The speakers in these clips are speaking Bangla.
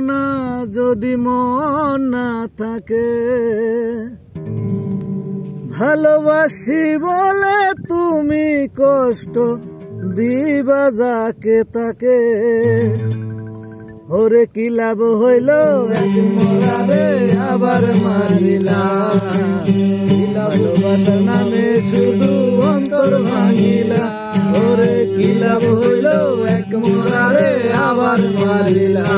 না যদি মন না থাকে, ভালোবাসি বলে তুমি কষ্ট দিবা যাকে তাকে। ওরে কি লাভ হইল এক মরারে আবার মারিলা, ভালোবাসার নামে শুধু অন্তর ভাঙিলা। ওরে কি লাভ হইল এক মরারে আবার মারিলা,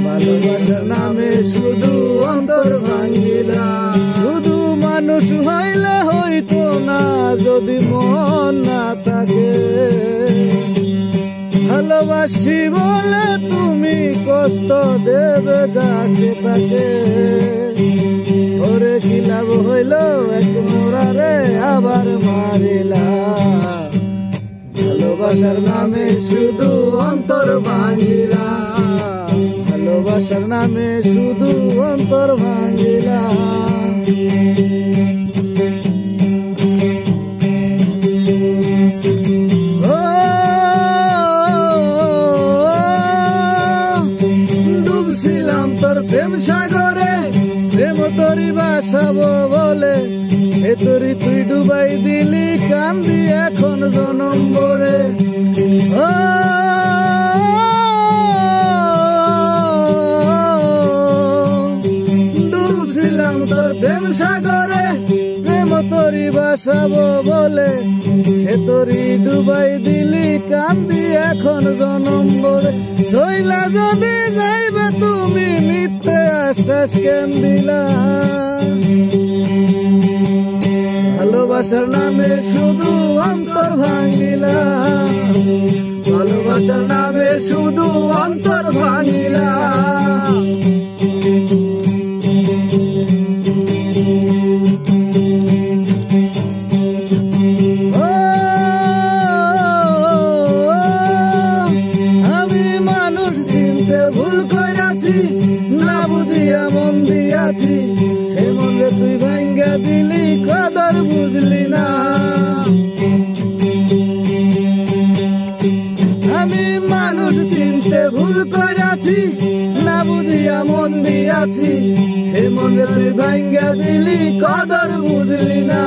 ভালোবাসার নামে শুধু অন্তর ভাঙিলা। শুধু মানুষ হইলে হইতো না যদি মন না থাকে, ভালোবাসি বলে তুমি কষ্ট দেবে যাকে তাকে। ওরে কি লাভ হইল এক মোরারে আবার মারিলা, ভালোবাসার নামে শুধু অন্তর ভাঙিলা, ভালোবাসার নামে শুধু অন্তর ভাঙিলা। প্রেম সাগরে প্রেম তরি বাসাবো বলে, সে তরি তুই ডুবাই দিলি কান্দি এখন জনম ভরে। ডুবছিলাম তোর প্রেম সাগরে প্রেম তরি বাসাবো বলে, সে তরি ডুবাই দিলি কান্দি এখন জনম ভরে। চইলা যদি যাইবে তুমি মিথ্যে আশ্বাস কেন দিলা, ভালোবাসার নামে শুধু অন্তর ভাঙিলা, ভালোবাসার নামে শুধু অন্তর ভাঙিলা। ভুল কইরাছি না বুঝিয়া মন দিয়াছি, সে মনে তুই ভাঙ্গা দিলি কদর বুঝলি না। আমি মানুষ চিনতে ভুল কইরাছি না বুঝিয়া মন দিয়াছি, সে মনে তুই ভাঙ্গা দিলি কদর বুঝলি না।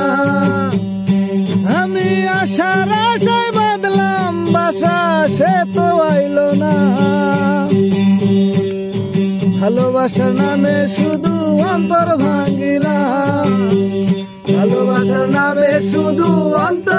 আমি আশার আশায় বাঁধলাম বাসা, সে তো আইলো না, ভালোবাসার নামে শুধু অন্তর ভাঙিলা, ভালোবাসার নামে শুধু অন্তর